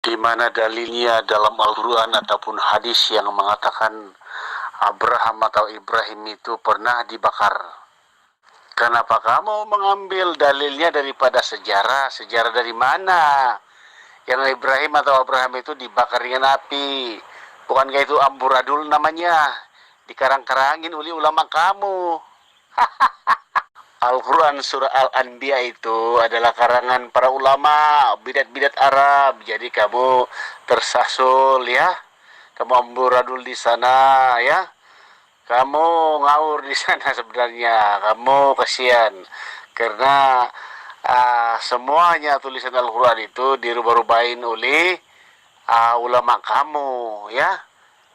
Di mana dalilnya dalam Al-Quran ataupun hadis yang mengatakan Abraham atau Ibrahim itu pernah dibakar? Kenapa kamu mengambil dalilnya daripada sejarah? Sejarah dari mana? Yang Ibrahim atau Abraham itu dibakar dengan api. Bukankah itu amburadul namanya? Dikarang-karangin oleh ulama kamu. Al-Quran surah Al-Anbiya itu adalah karangan para ulama bidat-bidat Arab. Jadi kamu tersasul ya. Kamu amburadul di sana ya. Kamu ngawur di sana sebenarnya. Kamu kasihan karena semuanya tulisan Al-Quran itu dirubah-rubahin oleh ulama kamu ya.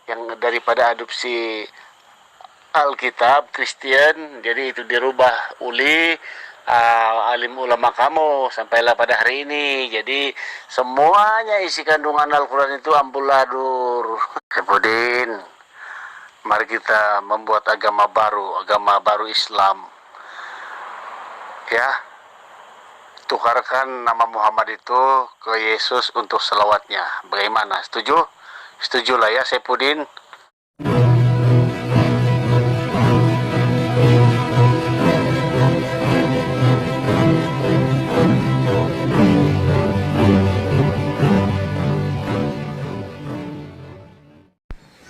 Yang daripada adopsi Alkitab Kristen, jadi itu dirubah oleh alim ulama kamu sampailah pada hari ini. Jadi semuanya isi kandungan Al-Quran itu ambuladur. Kemudian mari kita membuat agama baru Islam. Ya, tukarkan nama Muhammad itu ke Yesus untuk selawatnya. Bagaimana? Setuju? Setujulah ya, Saipudin.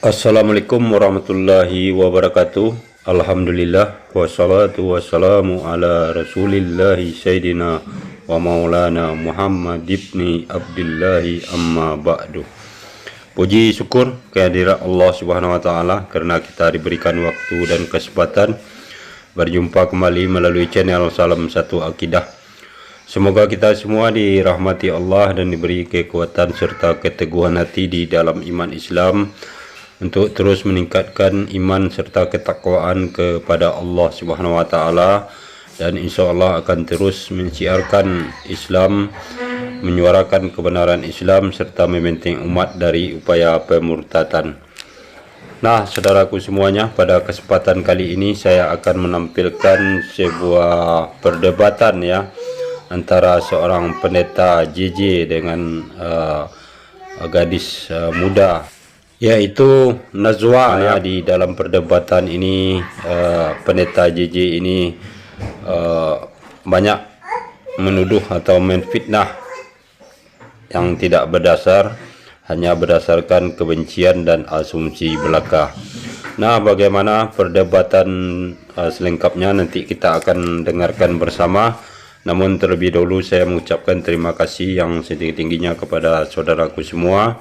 Assalamualaikum warahmatullahi wabarakatuh. Alhamdulillah wassalatu wassalamu ala rasulillahi sayyidina wa maulana Muhammad ibni Abdillahi amma ba'du. Puji syukur kehadirat Allah Subhanahu wa taala karena kita diberikan waktu dan kesempatan berjumpa kembali melalui channel Salam Satu Akidah. Semoga kita semua dirahmati Allah dan diberi kekuatan serta keteguhan hati di dalam iman Islam untuk terus meningkatkan iman serta ketakwaan kepada Allah Subhanahu wa taala, dan insyaallah akan terus mensiarkan Islam, menyuarakan kebenaran Islam serta membentengi umat dari upaya pemurtadan. Nah, saudaraku semuanya, pada kesempatan kali ini saya akan menampilkan sebuah perdebatan ya antara seorang pendeta JJ dengan gadis muda, yaitu Nazwa ya. Di dalam perdebatan ini pendeta JJ ini banyak menuduh atau menfitnah yang tidak berdasar, hanya berdasarkan kebencian dan asumsi belaka. Nah, bagaimana perdebatan selengkapnya nanti kita akan dengarkan bersama. Namun terlebih dahulu saya mengucapkan terima kasih yang setinggi-tingginya kepada saudaraku semua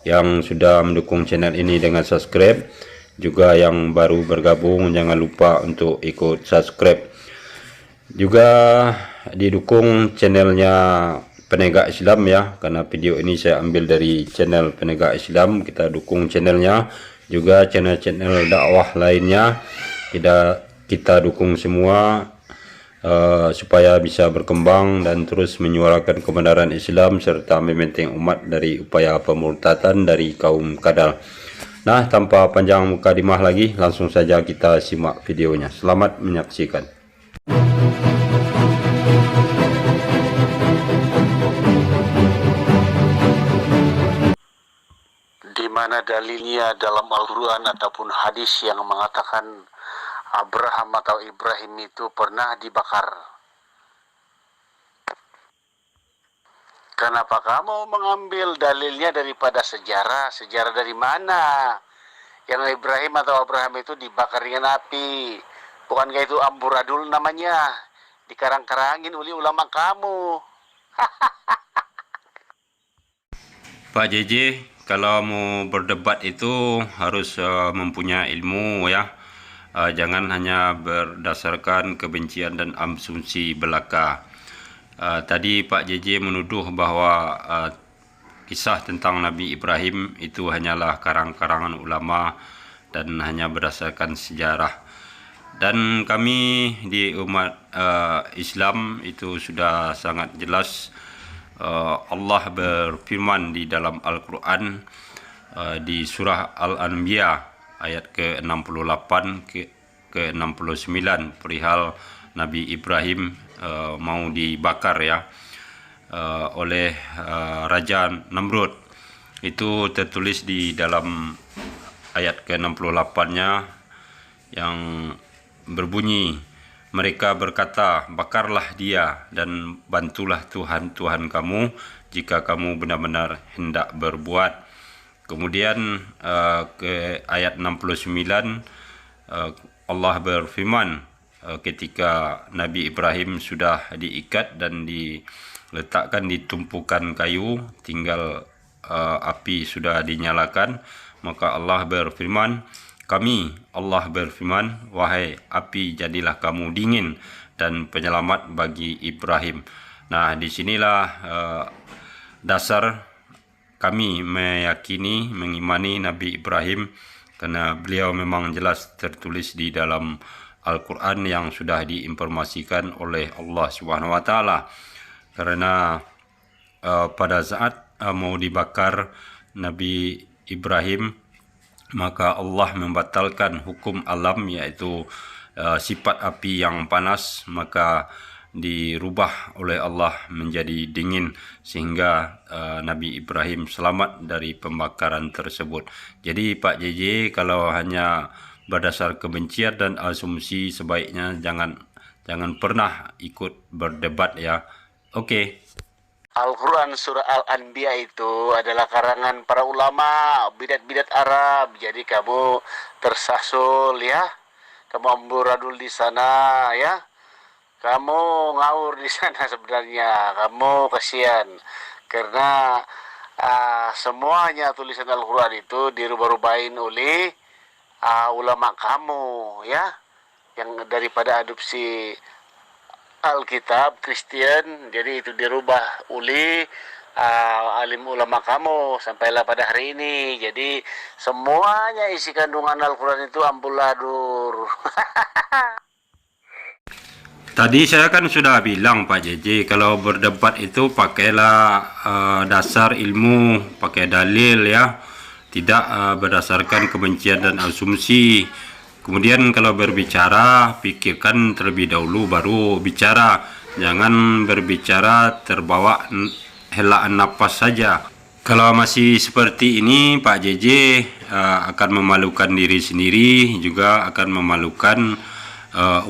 yang sudah mendukung channel ini dengan subscribe. Juga yang baru bergabung jangan lupa untuk ikut subscribe. Juga didukung channelnya Penegak Islam ya, karena video ini saya ambil dari channel Penegak Islam. Kita dukung channelnya, juga channel-channel dakwah lainnya kita dukung semua supaya bisa berkembang dan terus menyuarakan kebenaran Islam serta membentengi umat dari upaya pemurtadan dari kaum kadal. Nah, tanpa panjang mukadimah lagi, langsung saja kita simak videonya. Selamat menyaksikan. Di mana dalilnya dalam Al-Quran ataupun hadis yang mengatakan Abraham atau Ibrahim itu pernah dibakar? Kenapa kamu mengambil dalilnya daripada sejarah? Sejarah dari mana? Yang Ibrahim atau Abraham itu dibakar dengan api. Bukankah itu amburadul namanya? Dikarang-karangin oleh ulama kamu. Pak JJ, kalau mau berdebat itu harus mempunyai ilmu ya. Jangan hanya berdasarkan kebencian dan asumsi belaka. Tadi Pak JJ menuduh bahwa kisah tentang Nabi Ibrahim itu hanyalah karang-karangan ulama dan hanya berdasarkan sejarah. Dan kami di umat Islam itu sudah sangat jelas. Allah berfirman di dalam Al-Quran di surah Al-Anbiya ayat ke-68 ke-69 perihal Nabi Ibrahim mau dibakar ya. oleh Raja Namrud. Itu tertulis di dalam ayat ke-68-nya yang berbunyi, mereka berkata, bakarlah dia dan bantulah Tuhan kamu jika kamu benar-benar hendak berbuat. Kemudian ke ayat 69, Allah berfirman ketika Nabi Ibrahim sudah diikat dan diletakkan di tumpukan kayu, tinggal api sudah dinyalakan, maka Allah berfirman, Allah berfirman, wahai api, jadilah kamu dingin dan penyelamat bagi Ibrahim. Nah, disinilah dasar kami meyakini, mengimani Nabi Ibrahim, karena beliau memang jelas tertulis di dalam Al-Quran yang sudah diinformasikan oleh Allah Subhanahu wa Ta'ala. Karena pada saat mau dibakar Nabi Ibrahim, maka Allah membatalkan hukum alam, yaitu sifat api yang panas, maka dirubah oleh Allah menjadi dingin, sehingga Nabi Ibrahim selamat dari pembakaran tersebut. Jadi Pak JJ, kalau hanya berdasar kebencian dan asumsi, sebaiknya jangan pernah ikut berdebat ya. Oke. Al-Quran surah Al-Anbiya itu adalah karangan para ulama bidat-bidat Arab. Jadi kamu tersasul ya, kamu amburadul di sana ya, kamu ngawur di sana sebenarnya. Kamu kasihan karena semuanya tulisan Al-Quran itu dirubah-rubahin oleh ulama kamu ya, yang daripada adopsi Alkitab Kristen, jadi itu dirubah oleh alim ulama kamu sampailah pada hari ini. Jadi semuanya isi kandungan Al-Quran itu ambuladur. Tadi saya kan sudah bilang Pak JJ, kalau berdebat itu pakailah dasar ilmu, pakai dalil ya, tidak berdasarkan kebencian dan asumsi. Kemudian kalau berbicara, pikirkan terlebih dahulu baru bicara. Jangan berbicara terbawa helaan napas saja. Kalau masih seperti ini Pak JJ akan memalukan diri sendiri, juga akan memalukan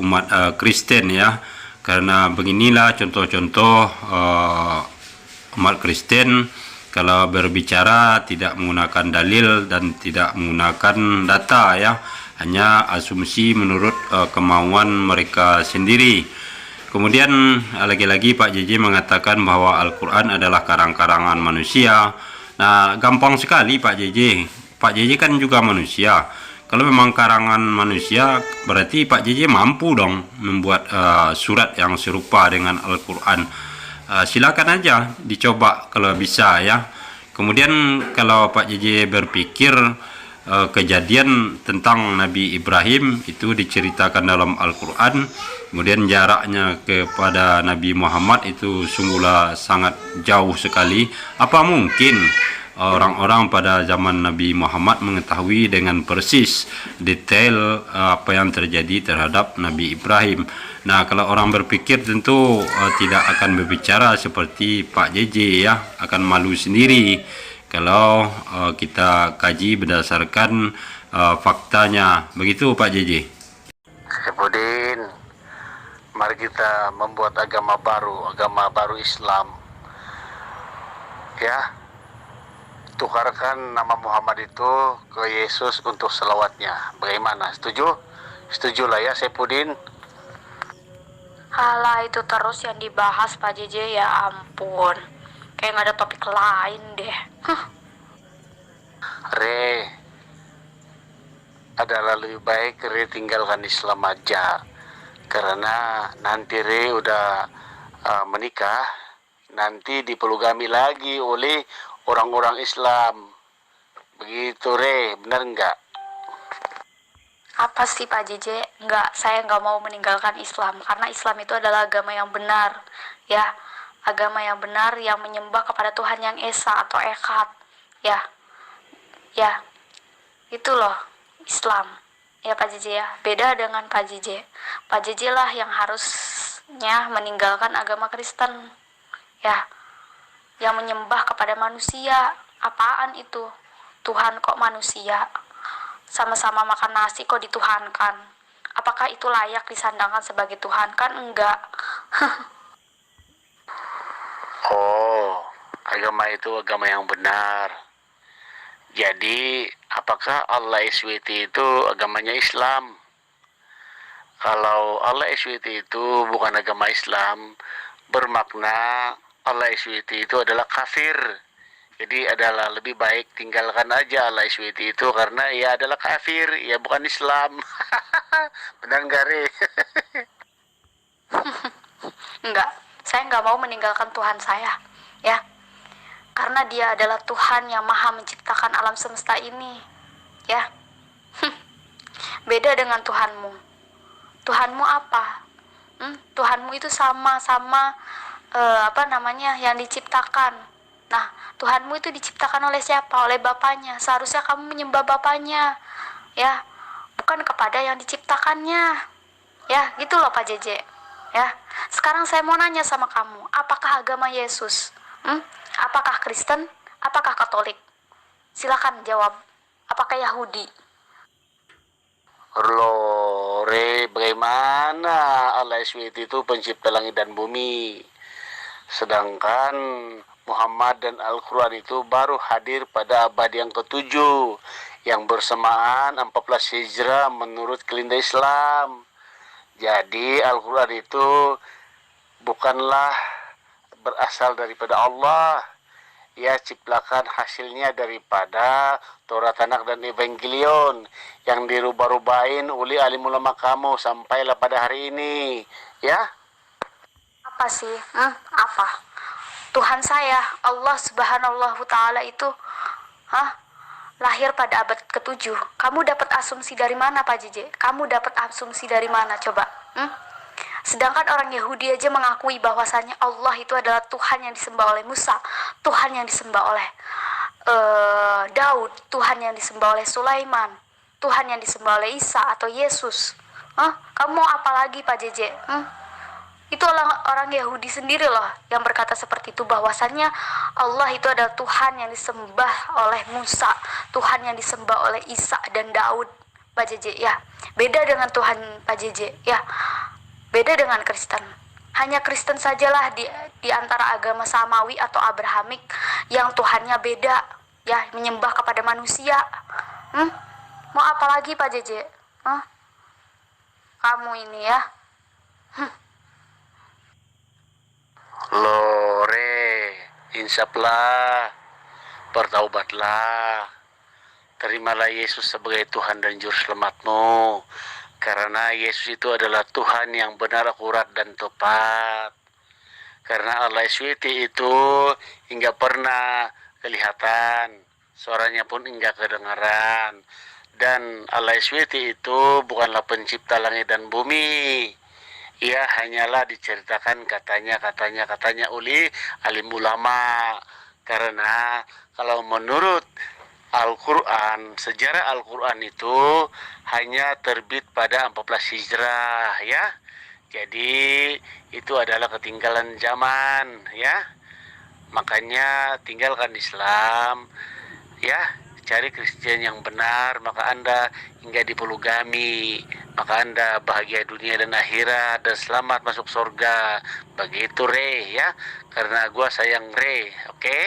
umat Kristen ya. Karena beginilah contoh-contoh umat Kristen kalau berbicara tidak menggunakan dalil dan tidak menggunakan data ya, hanya asumsi menurut kemauan mereka sendiri. Kemudian lagi-lagi Pak JJ mengatakan bahwa Al-Quran adalah karang-karangan manusia. Nah, gampang sekali Pak JJ. Pak JJ kan juga manusia. Kalau memang karangan manusia, berarti Pak JJ mampu dong membuat surat yang serupa dengan Al-Quran. Silakan aja dicoba kalau bisa ya. Kemudian kalau Pak JJ berpikir kejadian tentang Nabi Ibrahim itu diceritakan dalam Al-Quran, kemudian jaraknya kepada Nabi Muhammad itu sungguhlah sangat jauh sekali. Apa mungkin orang-orang pada zaman Nabi Muhammad mengetahui dengan persis detail apa yang terjadi terhadap Nabi Ibrahim? Nah, kalau orang berpikir tentu tidak akan berbicara seperti Pak JJ ya, akan malu sendiri kalau kita kaji berdasarkan faktanya. Begitu Pak JJ. Kemudian mari kita membuat agama baru Islam ya. Tukarkan nama Muhammad itu ke Yesus untuk selawatnya. Bagaimana? Setuju? Setujulah ya Saipudin. Halah, itu terus yang dibahas Pak JJ, ya ampun. Kayak nggak ada topik lain deh. Re, adalah lebih baik Re tinggalkan Islam aja. Karena nanti Re udah menikah, nanti dipelugami lagi oleh orang-orang Islam. Begitu Re, benar nggak? Apa sih Pak JJ? Saya nggak mau meninggalkan Islam. Karena Islam itu adalah agama yang benar. Ya, agama yang benar yang menyembah kepada Tuhan yang Esa atau Echad. Ya, itu loh Islam. Ya Pak JJ ya, beda dengan Pak JJ. Pak JJ lah yang harusnya meninggalkan agama Kristen. Ya, yang menyembah kepada manusia. Apaan itu? Tuhan kok manusia? Sama-sama makan nasi kok dituhankan? Apakah itu layak disandangkan sebagai Tuhan? Kan enggak. Oh, agama itu agama yang benar. Jadi, apakah Allah SWT itu agamanya Islam? Kalau Allah SWT itu bukan agama Islam, bermakna Allah SWT itu adalah kafir. Jadi adalah lebih baik tinggalkan aja Allah SWT itu karena ia adalah kafir, ia bukan Islam. Benar nggak, Re? Enggak, saya enggak mau meninggalkan Tuhan saya, ya. Karena dia adalah Tuhan yang maha menciptakan alam semesta ini, ya. Beda dengan Tuhanmu. Tuhanmu apa? Tuhanmu itu sama-sama yang diciptakan. Nah, Tuhanmu itu diciptakan oleh siapa? Oleh Bapaknya. Seharusnya kamu menyembah Bapaknya, ya, bukan kepada yang diciptakannya. Ya, gitu loh Pak JJ. Ya, sekarang saya mau nanya sama kamu, apakah agama Yesus? Apakah Kristen? Apakah Katolik? Silakan jawab. Apakah Yahudi? Loh, Re, bagaimana Allah SWT itu pencipta langit dan bumi? Sedangkan Muhammad dan Al-Quran itu baru hadir pada abad yang ke-7 yang bersamaan 14 Hijrah menurut kalender Islam. Jadi Al-Quran itu bukanlah berasal daripada Allah. Ia ciptakan hasilnya daripada Taurat Tanak dan Evangelion yang dirubah-rubahin oleh alim ulama kamu sampailah pada hari ini, ya. Apa sih? Apa? Tuhan saya, Allah Subhanahu wa Ta'ala itu lahir pada abad ke-7. Kamu dapat asumsi dari mana, Pak JJ? Kamu dapat asumsi dari mana, coba? Sedangkan orang Yahudi aja mengakui bahwasannya Allah itu adalah Tuhan yang disembah oleh Musa, Tuhan yang disembah oleh Daud, Tuhan yang disembah oleh Sulaiman, Tuhan yang disembah oleh Isa atau Yesus. Kamu mau apa lagi, Pak JJ? Itu orang Yahudi sendiri loh yang berkata seperti itu, bahwasannya Allah itu adalah Tuhan yang disembah oleh Musa, Tuhan yang disembah oleh Isa dan Daud, Pak JJ, ya. Beda dengan Tuhan Pak JJ, ya. Beda dengan Kristen. Hanya Kristen sajalah di antara agama Samawi atau Abrahamik yang Tuhannya beda, ya, menyembah kepada manusia. Mau apa lagi, Pak JJ? Kamu ini, ya. Lore, insaplah, bertaubatlah, terimalah Yesus sebagai Tuhan dan Juru Selamatmu, karena Yesus itu adalah Tuhan yang benar, akurat, dan tepat. Karena Allah SWT itu hingga pernah kelihatan, suaranya pun hingga kedengaran, dan Allah SWT itu bukanlah pencipta langit dan bumi. Ia hanyalah diceritakan katanya oleh alim ulama. Karena kalau menurut Al-Quran, sejarah Al-Quran itu hanya terbit pada 14 Hijrah, ya. Jadi itu adalah ketinggalan zaman, ya. Makanya tinggalkan Islam, ya. Cari Kristen yang benar, maka Anda hingga dipoligami, maka Anda bahagia dunia dan akhirat dan selamat masuk surga. Begitu, Re, ya. Karena gua sayang Re, oke?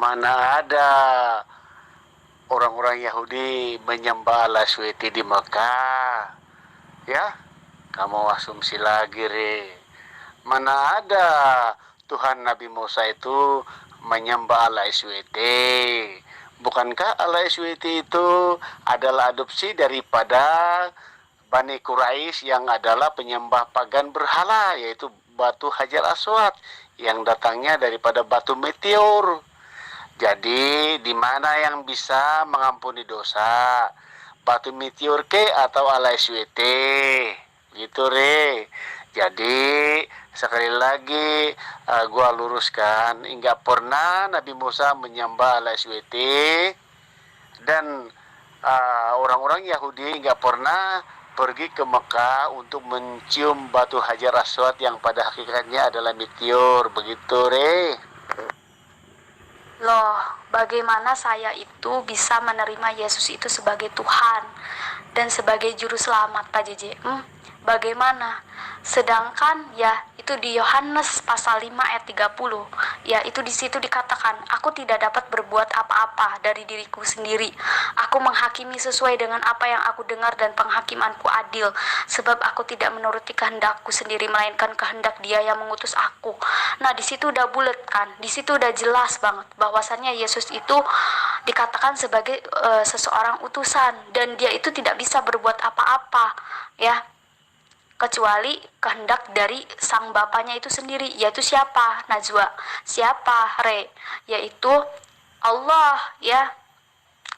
Mana ada orang-orang Yahudi menyembah Allah SWT di Mekah, ya? Kamu asumsi lagi, Re. Mana ada Tuhan Nabi Musa itu menyembah Allah SWT? Bukankah Allah SWT itu adalah adopsi daripada Bani Quraisy yang adalah penyembah pagan berhala, yaitu batu Hajar Aswad yang datangnya daripada batu meteor. Jadi di mana yang bisa mengampuni dosa? Batu meteor ke atau Allah SWT? Gitu, Re. Jadi sekali lagi gua luruskan, enggak pernah Nabi Musa menyembah Allah SWT, dan orang-orang Yahudi enggak pernah pergi ke Mekah untuk mencium batu Hajar Aswad yang pada hakikatnya adalah meteor, begitu Re. Loh, bagaimana saya itu bisa menerima Yesus itu sebagai Tuhan dan sebagai juru selamat, Pak JJ? Bagaimana? Sedangkan ya itu di Yohanes pasal 5 ayat 30, ya itu di situ dikatakan, aku tidak dapat berbuat apa-apa dari diriku sendiri. Aku menghakimi sesuai dengan apa yang aku dengar dan penghakimanku adil, sebab aku tidak menuruti kehendakku sendiri melainkan kehendak Dia yang mengutus aku. Nah, di situ udah bulat kan? Di situ udah jelas banget bahwasannya Yesus itu dikatakan sebagai seseorang utusan dan Dia itu tidak bisa berbuat apa-apa, ya, kecuali kehendak dari sang bapaknya itu sendiri, yaitu siapa? Najwa. Siapa? Re. Yaitu Allah, ya.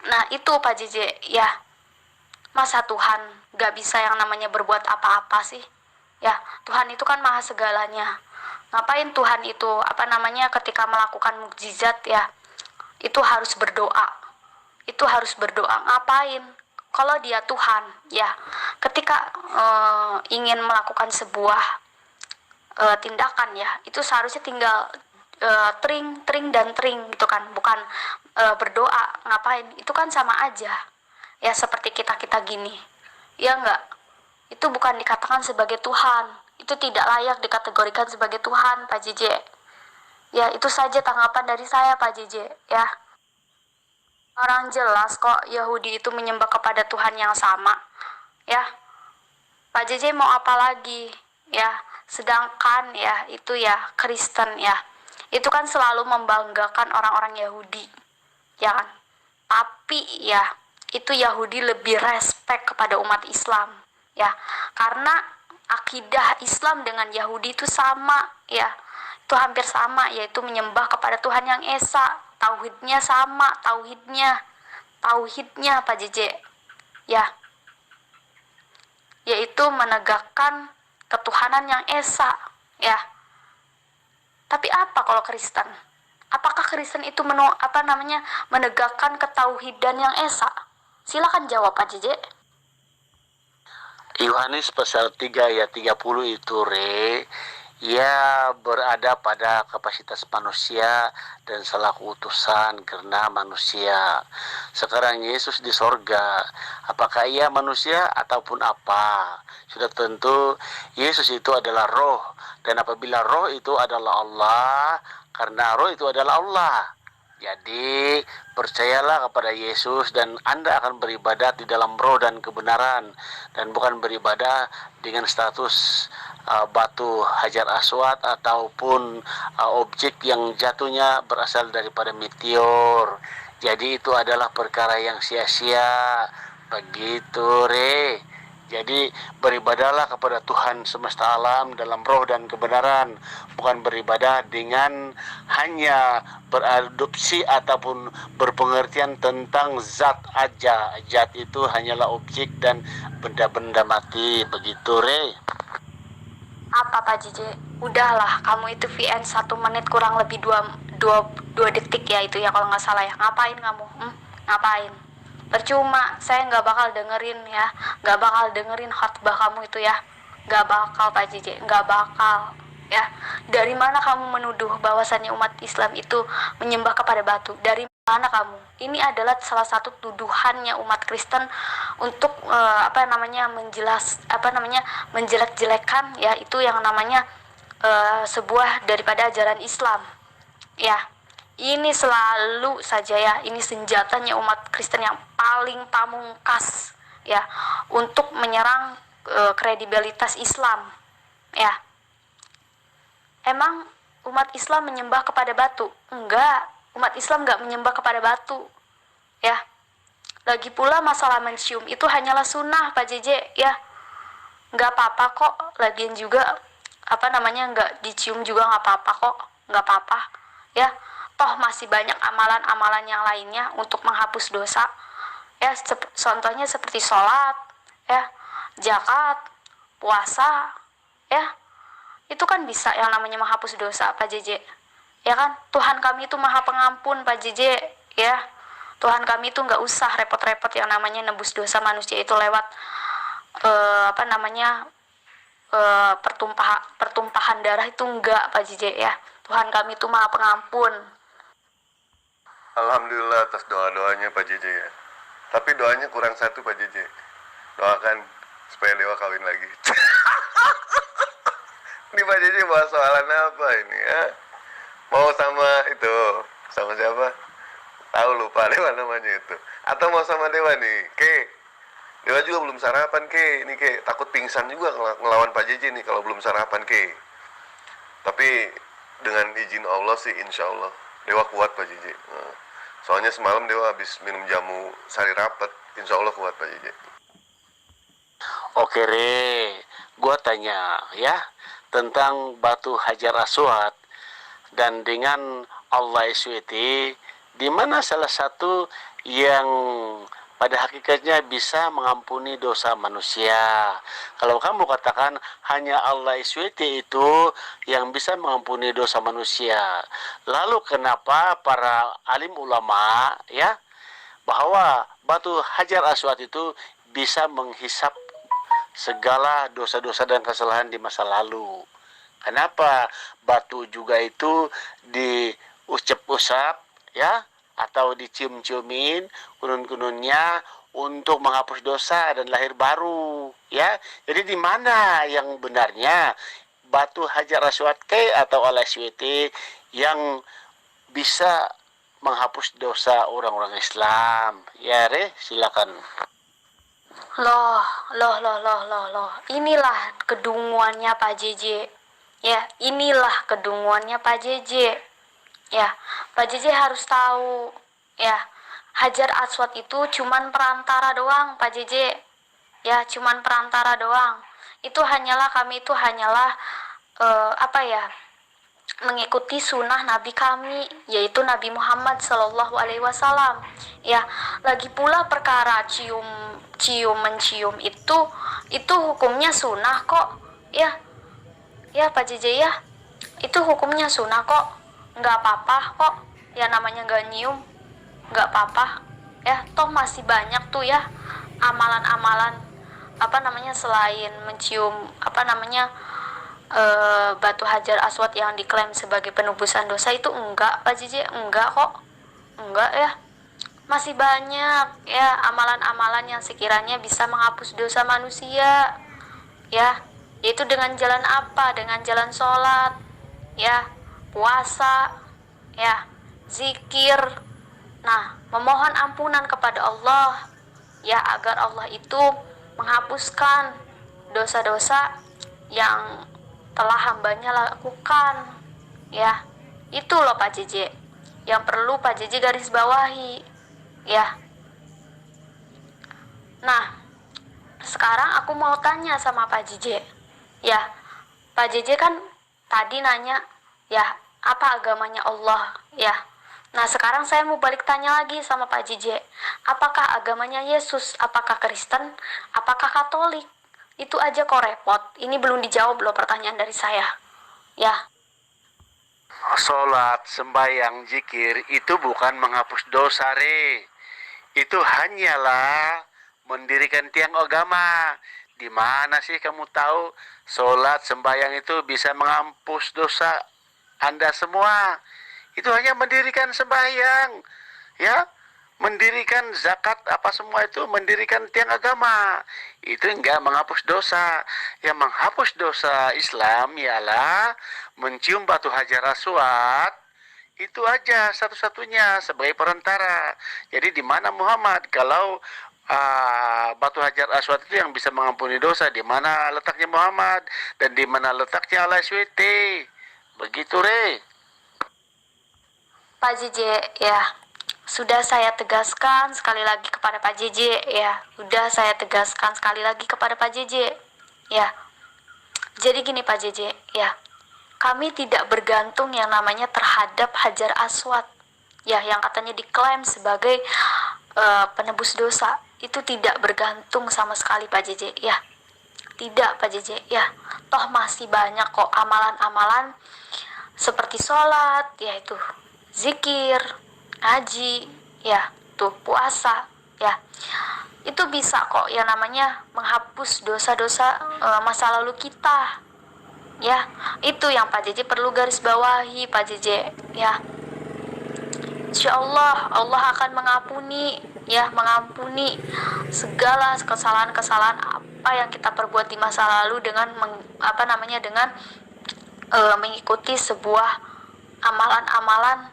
Nah, itu Pak JJ, ya. Masa Tuhan gak bisa yang namanya berbuat apa-apa sih? Ya, Tuhan itu kan maha segalanya. Ngapain Tuhan itu, ketika melakukan mukjizat, ya, itu harus berdoa. Itu harus berdoa. Ngapain? Kalau Dia Tuhan, ya, ketika ingin melakukan sebuah tindakan, ya, itu seharusnya tinggal tring dan tring gitu kan, bukan berdoa. Ngapain? Itu kan sama aja, ya, seperti kita gini, ya enggak? Itu bukan dikatakan sebagai Tuhan, itu tidak layak dikategorikan sebagai Tuhan, Pak JJ. Ya, itu saja tanggapan dari saya, Pak JJ, ya. Orang jelas kok Yahudi itu menyembah kepada Tuhan yang sama, ya. Pak JJ mau apa lagi, ya. Sedangkan ya itu ya Kristen, ya, itu kan selalu membanggakan orang-orang Yahudi, ya kan. Tapi ya itu Yahudi lebih respect kepada umat Islam, ya, karena akidah Islam dengan Yahudi itu sama, ya, itu hampir sama, yaitu menyembah kepada Tuhan yang Esa. Tauhidnya sama, tauhidnya Pak JJ, ya, yaitu menegakkan ketuhanan yang Esa, ya. Tapi apa kalau Kristen? Apakah Kristen itu menegakkan ketauhidan yang Esa? Silakan jawab Pak JJ. Yohanes pasal 3 ayat 30 itu Re, ia berada pada kapasitas manusia dan selaku utusan karena manusia. Sekarang Yesus di sorga, apakah ia manusia ataupun apa? Sudah tentu Yesus itu adalah roh, dan apabila roh itu adalah Allah, karena roh itu adalah Allah. Jadi percayalah kepada Yesus dan Anda akan beribadat di dalam roh dan kebenaran, dan bukan beribadah dengan status batu Hajar Aswad ataupun objek yang jatuhnya berasal daripada meteor. Jadi itu adalah perkara yang sia-sia, begitu Re. Jadi beribadahlah kepada Tuhan semesta alam dalam roh dan kebenaran, bukan beribadah dengan hanya beradopsi ataupun berpengertian tentang zat aja. Zat itu hanyalah objek dan benda-benda mati, begitu Re. Apa Pak JJ? Udahlah, kamu itu VN 1 menit kurang lebih 2 detik ya itu ya kalau nggak salah ya. Ngapain kamu? Ngapain? Percuma, saya nggak bakal dengerin ya, nggak bakal dengerin khotbah kamu itu ya, nggak bakal Pak JJ, nggak bakal ya. Dari mana kamu menuduh bahwasannya umat Islam itu menyembah kepada batu? Dari mana kamu? Ini adalah salah satu tuduhannya umat Kristen untuk menjelek-jelekan ya itu yang namanya sebuah daripada ajaran Islam, ya. Ini selalu saja ya, ini senjatanya umat Kristen yang paling pamungkas ya untuk menyerang kredibilitas Islam, ya. Emang umat Islam menyembah kepada batu? Enggak, umat Islam enggak menyembah kepada batu, ya. Lagi pula masalah mencium itu hanyalah sunnah Pak JJ, ya. Enggak apa-apa kok, lagian juga enggak dicium juga enggak apa-apa kok, enggak apa-apa, ya. Toh masih banyak amalan-amalan yang lainnya untuk menghapus dosa, ya, contohnya seperti sholat, ya, zakat, puasa, ya, itu kan bisa yang namanya menghapus dosa Pak JJ, ya kan. Tuhan kami itu maha pengampun Pak JJ, ya. Tuhan kami itu nggak usah repot-repot yang namanya nebus dosa manusia itu lewat apa namanya, pertumpahan darah itu enggak Pak JJ ya. Tuhan kami itu Maha Pengampun. Alhamdulillah atas doa-doanya Pak JJ ya. Tapi doanya kurang satu Pak JJ. Doakan supaya Dewa kawin lagi. Ini Pak JJ bahas soalan apa ini ya? Mau sama itu, sama siapa? Tahu lupa Dewa namanya itu. Atau mau sama Dewa nih, Ke? Dewa juga belum sarapan Ke. Ini Ke takut pingsan juga ngelawan Pak JJ nih kalau belum sarapan Ke. Tapi dengan izin Allah sih insya Allah Dewa kuat Pak JJ. Soalnya semalam Dewa habis minum jamu sari rapet. Insya Allah kuat Pak JJ. Oke Re, gua tanya ya tentang batu Hajar Aswad dan dengan Allah SWT, di mana salah satu yang pada hakikatnya bisa mengampuni dosa manusia. Kalau kamu katakan hanya Allah SWT itu yang bisa mengampuni dosa manusia, lalu kenapa para alim ulama ya bahwa batu Hajar Aswad itu bisa menghisap segala dosa-dosa dan kesalahan di masa lalu? Kenapa batu juga itu diusap-usap ya, atau dicium-ciumin kunun-kununnya untuk menghapus dosa dan lahir baru ya? Jadi di mana yang benarnya, batu Hajar Aswad ke atau LSWT yang bisa menghapus dosa orang-orang Islam? Ya Re, silakan. Loh. Inilah kedunguannya Pak JJ. Ya, inilah kedunguannya Pak JJ. Ya, Pak JJ harus tahu. Ya, Hajar Aswad itu cuman perantara doang Pak JJ. Ya, cuman perantara doang. Kami itu hanyalah mengikuti sunnah Nabi kami, yaitu Nabi Muhammad Shallallahu Alaihi Wasallam. Ya, lagi pula perkara mencium itu hukumnya sunnah kok. Ya Pak JJ ya, itu hukumnya sunnah kok, nggak apa-apa kok. Ya namanya nggak nyium, nggak apa-apa. Ya, toh masih banyak tuh ya amalan-amalan selain mencium batu Hajar Aswad yang diklaim sebagai penebusan dosa itu. Enggak Pak JJ, enggak kok, enggak ya. Masih banyak ya amalan-amalan yang sekiranya bisa menghapus dosa manusia ya, yaitu dengan jalan apa? Dengan jalan sholat ya, puasa ya, zikir, nah memohon ampunan kepada Allah ya, agar Allah itu menghapuskan dosa-dosa yang telah hambanya lakukan ya. Itu loh Pak JJ yang perlu Pak JJ garis bawahi ya. Nah, sekarang aku mau tanya sama Pak JJ ya. Pak JJ kan tadi nanya ya, apa agamanya Allah ya. Nah, sekarang saya mau balik tanya lagi sama Pak JJ, apakah agamanya Yesus, apakah Kristen, apakah Katolik? Itu aja kok repot. Ini belum dijawab loh pertanyaan dari saya ya. Sholat, sembahyang, zikir itu bukan menghapus dosa Re. Itu hanyalah mendirikan tiang agama. Di mana sih kamu tahu sholat, sembahyang itu bisa menghapus dosa Anda semua? Itu hanya mendirikan sembahyang ya, mendirikan zakat, apa semua itu mendirikan tiang agama. Itu enggak menghapus dosa. Yang menghapus dosa Islam ialah mencium batu Hajar Aswad. Itu aja satu-satunya sebagai perantara. Jadi di mana Muhammad kalau batu Hajar Aswad itu yang bisa mengampuni dosa, di mana letaknya Muhammad dan di mana letaknya Allah SWT? Begitu Re. Pak JJ ya, sudah saya tegaskan sekali lagi kepada Pak JJ ya. Sudah saya tegaskan sekali lagi kepada Pak JJ ya. Jadi gini Pak JJ ya, kami tidak bergantung yang namanya terhadap Hajar Aswad ya, yang katanya diklaim sebagai penebus dosa. Itu tidak bergantung sama sekali Pak JJ ya. Tidak Pak JJ ya. Toh masih banyak kok amalan-amalan seperti sholat, yaitu zikir, haji ya, tuh puasa ya. itu bisa kok yang namanya menghapus dosa-dosa masa lalu kita. Ya, itu yang Pak JJ perlu garis bawahi, Pak JJ. Ya, Insya Allah, Allah akan mengampuni, ya, mengampuni segala kesalahan-kesalahan apa yang kita perbuat di masa lalu dengan dengan mengikuti sebuah amalan-amalan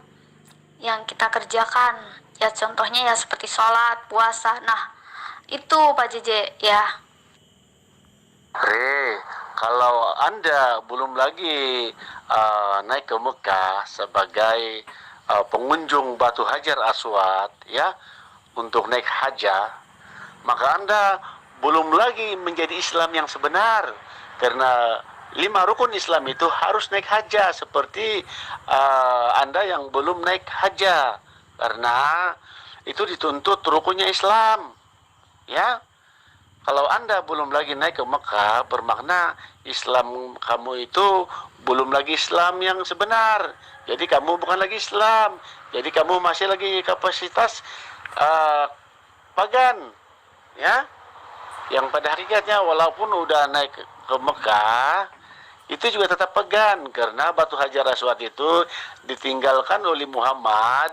yang kita kerjakan. Ya, contohnya ya seperti sholat, puasa. Nah, itu Pak JJ, ya. Re, kalau Anda belum lagi naik ke Mekah sebagai pengunjung Batu Hajar Aswad, ya, untuk naik haja, maka Anda belum lagi menjadi Islam yang sebenar, karena 5 rukun Islam itu harus naik haja, seperti Anda yang belum naik haja, karena itu dituntut rukunnya Islam, ya. Kalau Anda belum lagi naik ke Mekah, bermakna Islam kamu itu belum lagi Islam yang sebenar. Jadi kamu bukan lagi Islam. Jadi kamu masih lagi kapasitas pagan, ya. Yang pada hakikatnya walaupun udah naik ke Mekah, itu juga tetap pagan, karena Batu Hajar Aswad itu ditinggalkan oleh Muhammad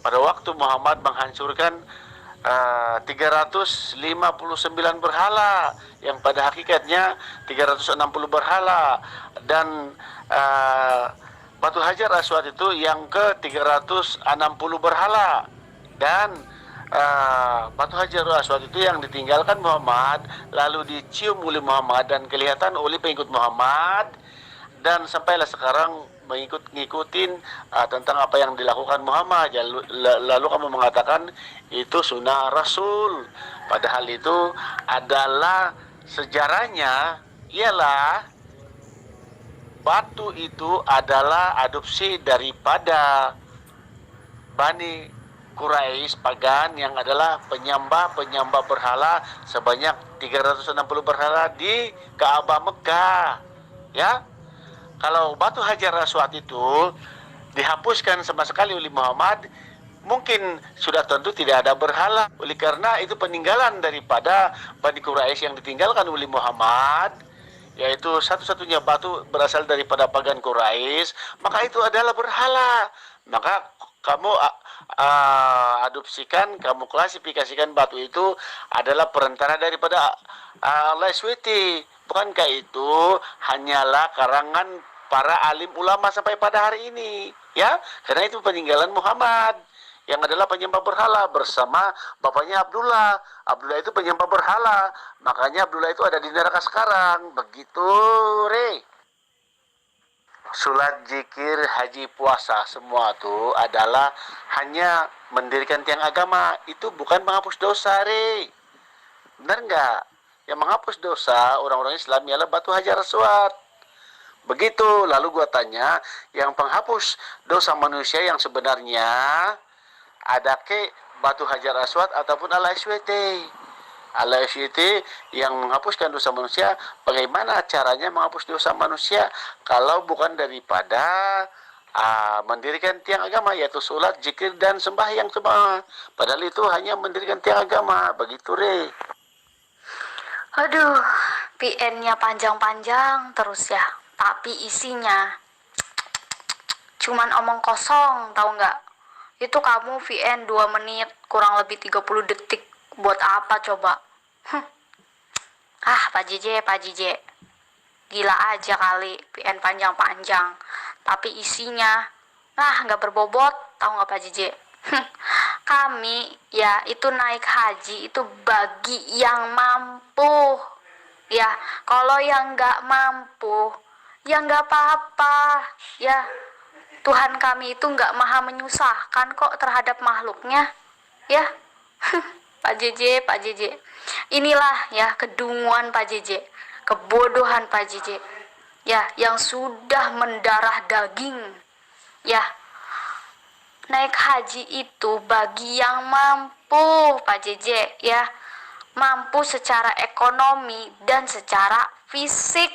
pada waktu Muhammad menghancurkan 359 berhala, yang pada hakikatnya 360 berhala, dan Batu Hajar Aswad itu yang ke 360 berhala, dan Batu Hajar Aswad itu yang ditinggalkan Muhammad lalu dicium oleh Muhammad dan kelihatan oleh pengikut Muhammad, dan sampailah sekarang ngikutin tentang apa yang dilakukan Muhammad. Lalu kamu mengatakan itu sunnah Rasul, padahal itu adalah sejarahnya ialah batu itu adalah adopsi daripada Bani Quraisy pagan yang adalah penyembah berhala sebanyak 360 berhala di Ka'bah Mekah, ya. Kalau Batu Hajar Aswad itu dihapuskan sama sekali oleh Muhammad, mungkin sudah tentu tidak ada berhala. Oleh karena itu peninggalan daripada Bani Quraisy yang ditinggalkan oleh Muhammad, yaitu satu-satunya batu berasal daripada pagan Quraisy, maka itu adalah berhala. Maka kamu adopsikan, kamu klasifikasikan batu itu adalah perantara daripada Allah SWT. Bukankah itu hanyalah karangan para alim ulama sampai pada hari ini, ya? Karena itu peninggalan Muhammad yang adalah penyembah berhala bersama bapaknya Abdullah. Abdullah itu penyembah berhala, makanya Abdullah itu ada di neraka sekarang. Begitu, Re. Sulat, zikir, haji, puasa, semua itu adalah hanya mendirikan tiang agama. Itu bukan menghapus dosa, Re. Benar nggak? Yang menghapus dosa orang-orang Islam ialah Batu Hajar Aswad. Begitu. Lalu gua tanya, yang penghapus dosa manusia yang sebenarnya ada ke Batu Hajar Aswad ataupun Al-SWT? Al-SWT yang menghapuskan dosa manusia, bagaimana caranya menghapus dosa manusia kalau bukan daripada mendirikan tiang agama, yaitu sholat, zikir, dan sembahyang semua. Padahal itu hanya mendirikan tiang agama. Begitu, Re. Aduh, PN-nya panjang-panjang terus ya, tapi isinya cuman omong kosong, tahu nggak? Itu kamu VN 2 menit kurang lebih 30 detik buat apa coba? Pak JJ, gila aja kali VN panjang-panjang, tapi isinya nggak berbobot, tahu nggak Pak JJ? Kami ya itu naik haji itu bagi yang mampu, ya. Kalau yang nggak mampu ya nggak apa-apa, ya. Tuhan kami itu nggak maha menyusahkan kok terhadap makhluknya, ya. Pak JJ, inilah ya kedunguan Pak JJ, kebodohan Pak JJ, ya, yang sudah mendarah daging, ya. Naik haji itu bagi yang mampu, Pak JJ, ya. Mampu secara ekonomi dan secara fisik,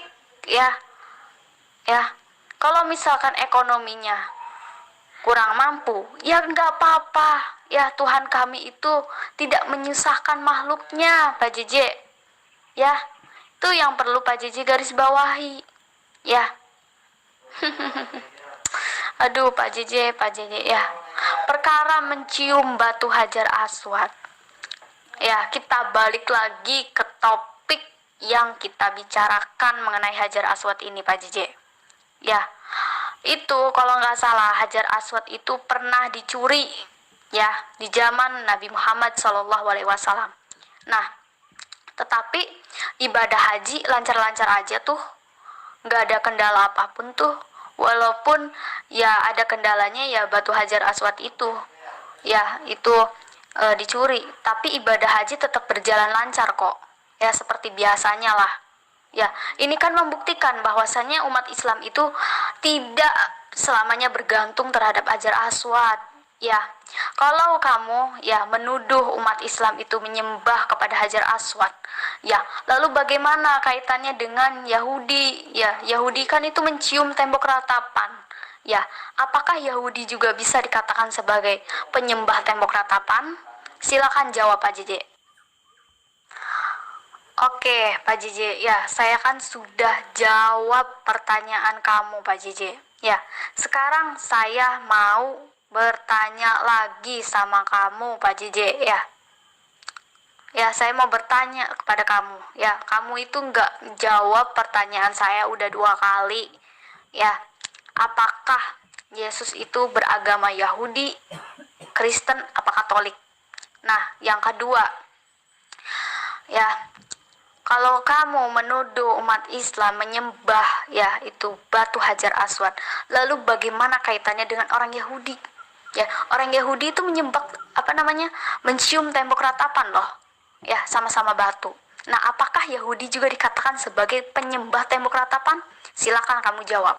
ya. Ya. Kalau misalkan ekonominya kurang mampu, ya nggak apa-apa. Ya, Tuhan kami itu tidak menyusahkan makhluknya, Pak JJ. Ya, itu yang perlu Pak JJ garis bawahi. Ya. Aduh, Pak JJ ya. Perkara mencium batu Hajar Aswad. Ya, kita balik lagi ke topik yang kita bicarakan mengenai Hajar Aswad ini, Pak JJ. Ya, itu kalau nggak salah Hajar Aswad itu pernah dicuri, ya, di zaman Nabi Muhammad SAW. Nah, tetapi ibadah haji lancar-lancar aja tuh, nggak ada kendala apapun tuh. Walaupun ya ada kendalanya, ya batu Hajar Aswad itu, ya itu dicuri, tapi ibadah haji tetap berjalan lancar kok, ya seperti biasanya lah. Ya, ini kan membuktikan bahwasannya umat Islam itu tidak selamanya bergantung terhadap Hajar Aswad. Ya, kalau kamu ya menuduh umat Islam itu menyembah kepada Hajar Aswad, ya, lalu bagaimana kaitannya dengan Yahudi? Ya, Yahudi kan itu mencium tembok ratapan. Ya, apakah Yahudi juga bisa dikatakan sebagai penyembah tembok ratapan? Silakan jawab, Pak JJ. Oke, Pak JJ, ya saya kan sudah jawab pertanyaan kamu, Pak JJ. Ya, sekarang saya mau bertanya lagi sama kamu, Pak JJ, ya. Ya, saya mau bertanya kepada kamu. Ya, kamu itu nggak jawab pertanyaan saya udah 2 kali. Ya, apakah Yesus itu beragama Yahudi, Kristen, apa Katolik? Nah, yang kedua, ya, kalau kamu menuduh umat Islam menyembah ya itu batu Hajar Aswad, lalu bagaimana kaitannya dengan orang Yahudi? Ya, orang Yahudi itu menyembah mencium tembok ratapan loh. Ya, sama-sama batu. Nah, apakah Yahudi juga dikatakan sebagai penyembah tembok ratapan? Silakan kamu jawab.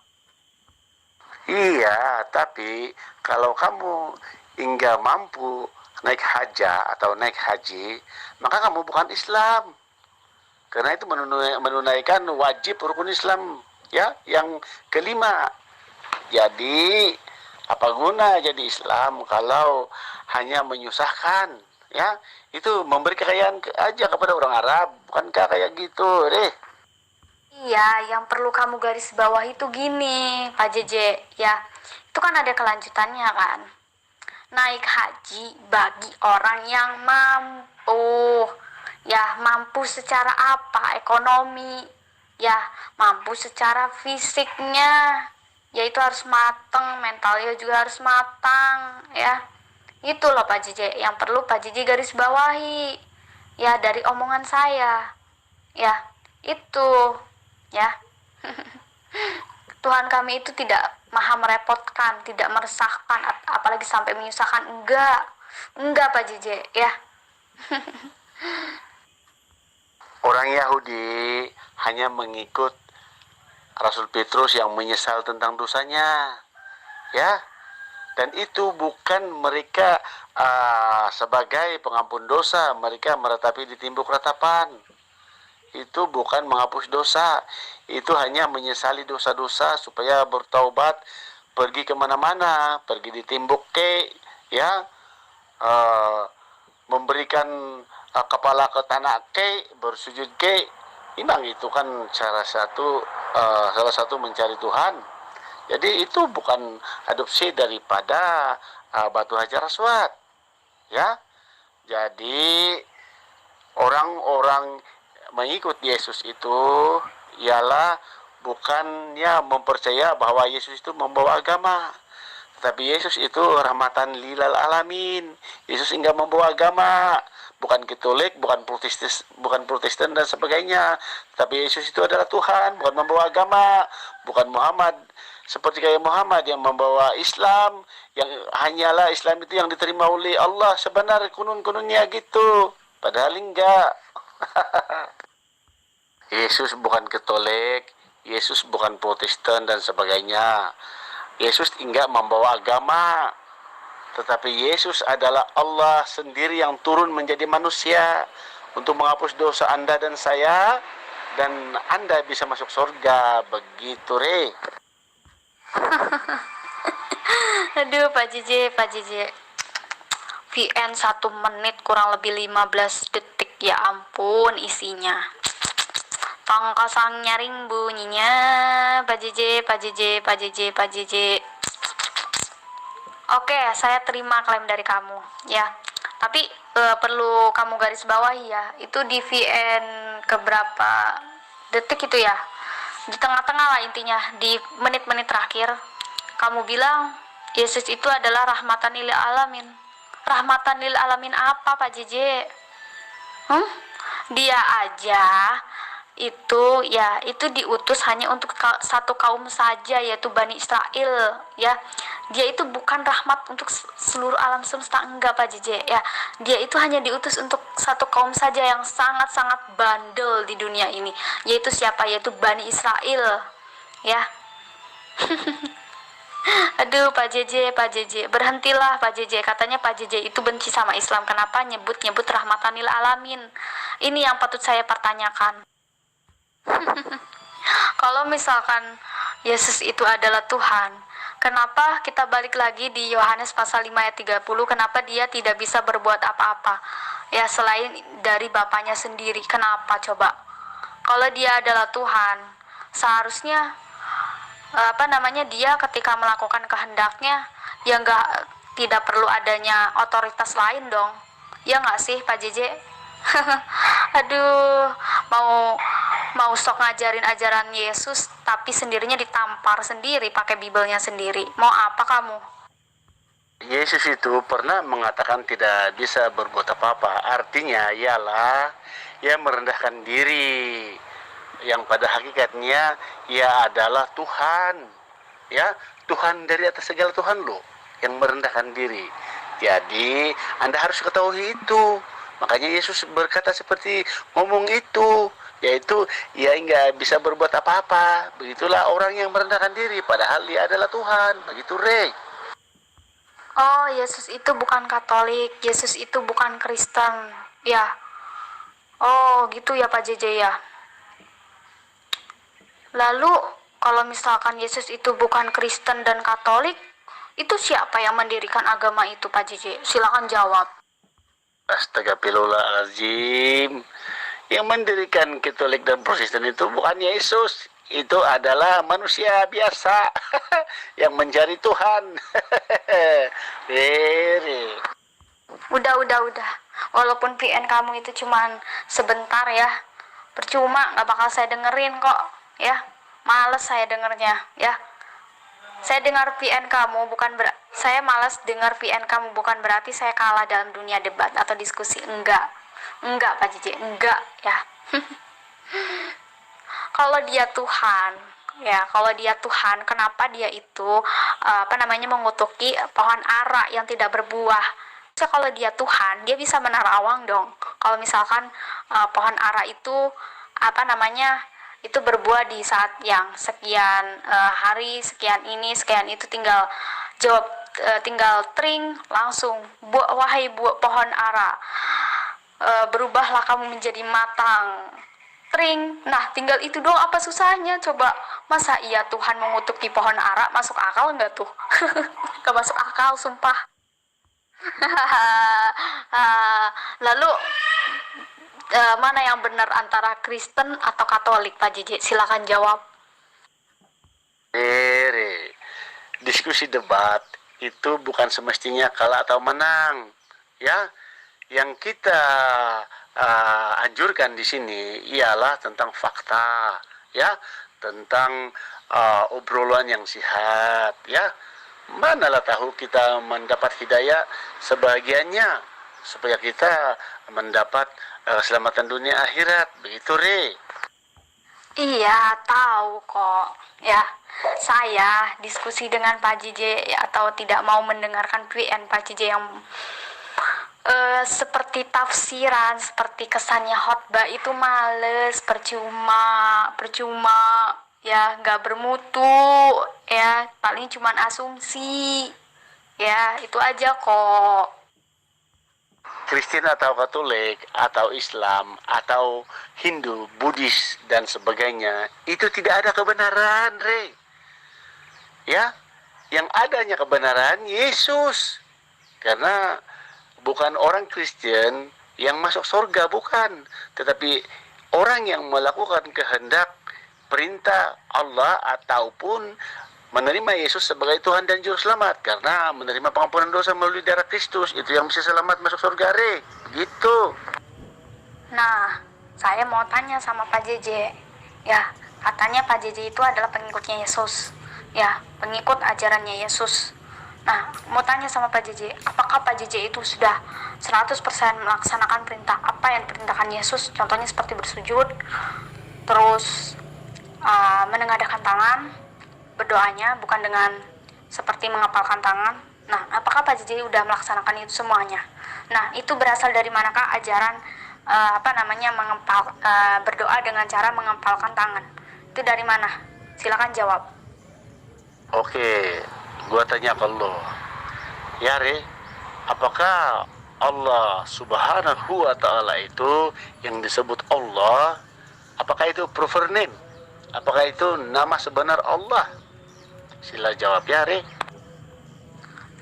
Iya, tapi kalau kamu hingga mampu naik haja atau naik haji, maka kamu bukan Islam. Karena itu menunaikan wajib rukun Islam, ya, yang kelima. Jadi apa guna jadi Islam kalau hanya menyusahkan, ya? Itu memberi kekayaan aja kepada orang Arab, bukankah kayak gitu deh? Iya, yang perlu kamu garis bawah itu gini, Pak JJ, ya. Itu kan ada kelanjutannya kan. Naik haji bagi orang yang mampu. Ya, mampu secara apa? Ekonomi. Ya, mampu secara fisiknya. Ya, itu harus matang, mentalnya juga harus matang, ya. Itu loh Pak JJ, yang perlu Pak JJ garis bawahi. Ya, dari omongan saya. Ya, itu. Ya. Tuhan kami itu tidak maha merepotkan, tidak meresahkan, apalagi sampai menyusahkan. Enggak Pak JJ, ya. Orang Yahudi hanya mengikut Rasul Petrus yang menyesal tentang dosanya, ya. Dan itu bukan mereka sebagai pengampun dosa, mereka meratapi di tembok ratapan. Itu bukan menghapus dosa, itu hanya menyesali dosa-dosa supaya bertaubat, pergi kemana-mana, pergi di tembok ya, memberikan kepala ke tanah bersujud memang itu kan salah satu mencari Tuhan. Jadi itu bukan adopsi daripada batu Hajar Aswad, ya. Jadi orang-orang mengikut Yesus itu ialah bukannya mempercaya bahwa Yesus itu membawa agama, tapi Yesus itu rahmatan lilal alamin. Yesus enggak membawa agama, bukan Katolik, bukan Protestan dan sebagainya. Tapi Yesus itu adalah Tuhan, bukan membawa agama, bukan Muhammad seperti kayak Muhammad yang membawa Islam, yang hanyalah Islam itu yang diterima oleh Allah sebenarnya kunun-kununnya gitu. Padahal enggak. Yesus bukan Katolik, Yesus bukan Protestan dan sebagainya. Yesus enggak membawa agama, tetapi Yesus adalah Allah sendiri yang turun menjadi manusia untuk menghapus dosa Anda dan saya, dan Anda bisa masuk surga. Begitu, Aduh, Pak JJ. VN 1 menit kurang lebih 15 detik. Ya ampun isinya. Tongkosang nyaring bunyinya. Pak JJ. Oke, saya terima klaim dari kamu. Ya, tapi perlu kamu garis bawahi ya. Itu di VN keberapa detik itu ya? Di tengah-tengah lah intinya. Di menit-menit terakhir kamu bilang Yesus itu adalah rahmatan lil alamin. Rahmatan lil alamin apa, Pak JJ? Dia aja itu diutus hanya untuk satu kaum saja, yaitu Bani Israel, ya. Dia itu bukan rahmat untuk seluruh alam semesta, enggak, Pak JJ, ya. Dia itu hanya diutus untuk satu kaum saja yang sangat-sangat bandel di dunia ini, yaitu siapa? Yaitu Bani Israel, ya. Aduh, Pak JJ, berhentilah Pak JJ. Katanya Pak JJ itu benci sama Islam. Kenapa nyebut rahmatan lil alamin? Ini yang patut saya pertanyakan. Kalau misalkan Yesus itu adalah Tuhan, kenapa kita balik lagi di Yohanes pasal 5 ayat 30, kenapa dia tidak bisa berbuat apa-apa? Ya, selain dari Bapaknya sendiri. Kenapa coba? Kalau dia adalah Tuhan, seharusnya dia ketika melakukan kehendaknya ya tidak perlu adanya otoritas lain dong. Ya nggak sih, Pak JJ? Aduh, mau sok ngajarin ajaran Yesus tapi sendirinya ditampar sendiri pakai Bibelnya sendiri. Mau apa kamu? Yesus itu pernah mengatakan tidak bisa berbuat apa-apa. Artinya ialah ia merendahkan diri, yang pada hakikatnya ia adalah Tuhan, ya, Tuhan dari atas segala Tuhan loh, yang merendahkan diri. Jadi Anda harus ketahui itu. Makanya Yesus berkata seperti ngomong itu, yaitu ia nggak bisa berbuat apa-apa. Begitulah orang yang merendahkan diri, padahal dia adalah Tuhan. Begitu, Rey. Oh, Yesus itu bukan Katolik, Yesus itu bukan Kristen, ya. Oh, gitu ya, Pak JJ, ya. Lalu, kalau misalkan Yesus itu bukan Kristen dan Katolik, itu siapa yang mendirikan agama itu, Pak JJ? Silakan jawab. Astagfirullahaladzim. Yang mendirikan Katolik dan Protestan itu bukan Yesus. Itu adalah manusia biasa yang mencari Tuhan. Udah. Walaupun PN kamu itu cuman sebentar ya, percuma, gak bakal saya dengerin kok, ya. Males saya dengernya, ya. Saya dengar PN kamu saya malas dengar PN kamu, bukan berarti saya kalah dalam dunia debat atau diskusi. Enggak, Pak JJ, enggak, ya. Kalau dia Tuhan, kenapa dia itu mengutuki pohon ara yang tidak berbuah? So, kalau dia Tuhan, dia bisa menerawang dong. Kalau misalkan pohon ara itu itu berbuah di saat yang sekian hari, sekian ini, sekian itu, tinggal tring langsung, wahai pohon ara, berubahlah kamu menjadi matang, tring. Nah, tinggal itu doang, apa susahnya coba? Masa iya Tuhan mengutuki pohon ara? Masuk akal nggak tuh? Gak masuk akal, sumpah. Lalu mana yang benar antara Kristen atau Katolik, Pak JJ? Silakan jawab. Diskusi debat itu bukan semestinya kalah atau menang, ya. Yang kita anjurkan di sini ialah tentang fakta, ya, tentang obrolan yang sehat, ya. Manalah tahu kita mendapat hidayah sebagiannya supaya kita mendapat keselamatan dunia akhirat, begitu, Re. Iya, tahu kok. Ya, saya diskusi dengan Pak JJ atau tidak mau mendengarkan PN Pak JJ yang seperti tafsiran, seperti kesannya khotbah itu males, percuma, ya, nggak bermutu, ya, paling cuman asumsi, ya, itu aja kok. Kristen atau Katolik atau Islam atau Hindu, Buddhis dan sebagainya, itu tidak ada kebenaran, Re. Ya, yang adanya kebenaran Yesus. Karena bukan orang Kristen yang masuk surga, bukan, tetapi orang yang melakukan kehendak perintah Allah ataupun menerima Yesus sebagai Tuhan dan Juru Selamat, karena menerima pengampunan dosa melalui darah Kristus, itu yang bisa selamat masuk surga, gitu. Nah, saya mau tanya sama Pak JJ. Ya, katanya Pak JJ itu adalah pengikutnya Yesus. Ya, pengikut ajarannya Yesus. Nah, mau tanya sama Pak JJ, apakah Pak JJ itu sudah 100% melaksanakan perintah apa yang diperintahkan Yesus? Contohnya seperti bersujud, terus menengadahkan tangan, berdoanya bukan dengan seperti mengepalkan tangan. Nah, apakah Pak JJ sudah melaksanakan itu semuanya? Nah, itu berasal dari manakah ajaran berdoa dengan cara mengepalkan tangan? Itu dari mana? Silakan jawab. Oke, gua tanya ke lo, ya apakah Allah Subhanahu wa Ta'ala itu yang disebut Allah, apakah itu proper name? Apakah itu nama sebenar Allah? Sila jawab, ya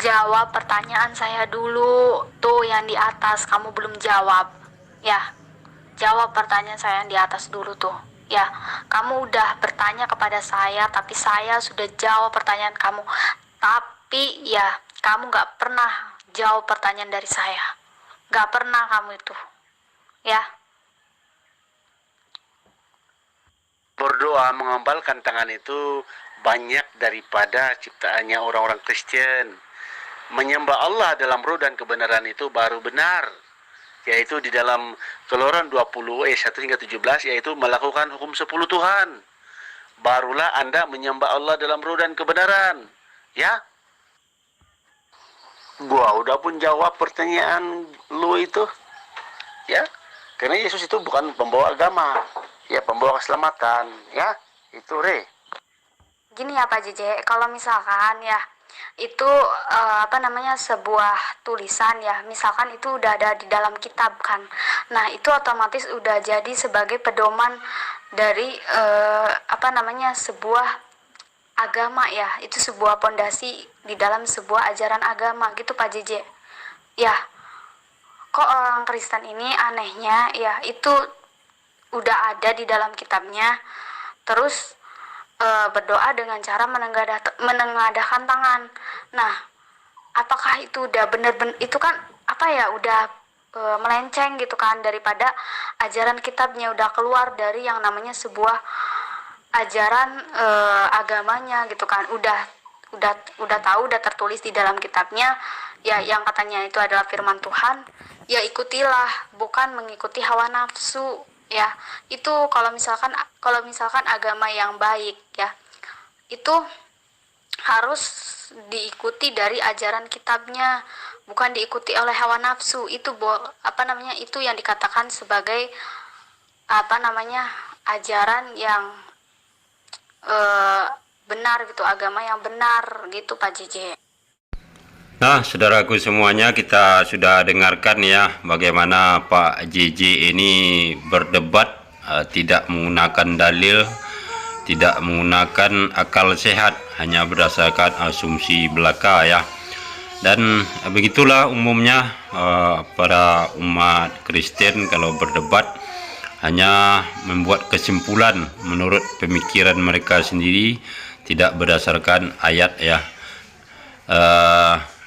Jawab pertanyaan saya dulu. Tuh yang di atas kamu belum jawab. Ya, jawab pertanyaan saya yang di atas dulu tuh. Ya, kamu udah bertanya kepada saya, tapi saya sudah jawab pertanyaan kamu. Tapi ya, kamu gak pernah jawab pertanyaan dari saya. Gak pernah kamu itu. Ya. Berdoa mengembalikan tangan itu banyak daripada ciptaannya orang-orang Kristen. Menyembah Allah dalam roh dan kebenaran itu baru benar, yaitu di dalam Keluaran 20 ayat 1 hingga 17, yaitu melakukan hukum 10 Tuhan. Barulah Anda menyembah Allah dalam roh dan kebenaran. Ya, gua udah pun jawab pertanyaan lu itu. Ya, karena Yesus itu bukan pembawa agama, ya pembawa keselamatan. Ya, itu Gini ya Pak JJ, kalau misalkan ya itu sebuah tulisan ya, misalkan itu udah ada di dalam kitab kan, nah itu otomatis udah jadi sebagai pedoman dari sebuah agama ya, itu sebuah pondasi di dalam sebuah ajaran agama gitu Pak JJ. Ya, kok orang Kristen ini anehnya ya, itu udah ada di dalam kitabnya, terus berdoa dengan cara menengadahkan tangan. Nah, apakah itu udah benar-benar, itu kan udah melenceng gitu kan daripada ajaran kitabnya, udah keluar dari yang namanya sebuah ajaran agamanya gitu kan. Udah tahu, udah tertulis di dalam kitabnya ya, yang katanya itu adalah firman Tuhan, ya ikutilah, bukan mengikuti hawa nafsu. Ya, itu kalau misalkan agama yang baik ya, itu harus diikuti dari ajaran kitabnya, bukan diikuti oleh hawa nafsu. Itu itu yang dikatakan sebagai ajaran yang benar gitu, agama yang benar gitu Pak JJ. Nah, saudaraku semuanya, kita sudah dengarkan ya bagaimana Pak JJ ini berdebat, tidak menggunakan dalil, tidak menggunakan akal sehat, hanya berdasarkan asumsi belaka ya. Dan begitulah umumnya para umat Kristen kalau berdebat hanya membuat kesimpulan menurut pemikiran mereka sendiri, tidak berdasarkan ayat ya.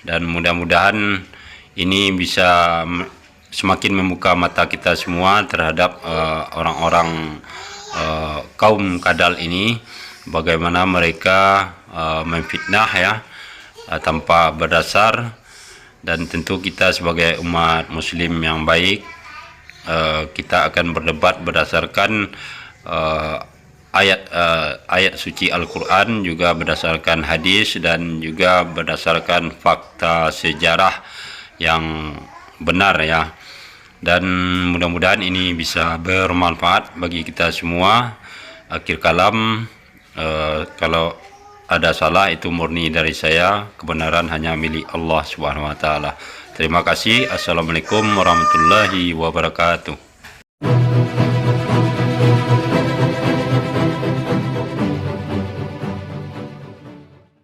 Dan mudah-mudahan ini bisa semakin membuka mata kita semua terhadap orang-orang kaum kadal ini, bagaimana mereka memfitnah ya tanpa berdasar. Dan tentu kita sebagai umat muslim yang baik, kita akan berdebat berdasarkan ayat suci Al-Quran, juga berdasarkan hadis, dan juga berdasarkan fakta sejarah yang benar ya. Dan mudah-mudahan ini bisa bermanfaat bagi kita semua. Akhir kalam, kalau ada salah itu murni dari saya, kebenaran hanya milik Allah Subhanahu wa Ta'ala. Terima kasih. Assalamualaikum warahmatullahi wabarakatuh.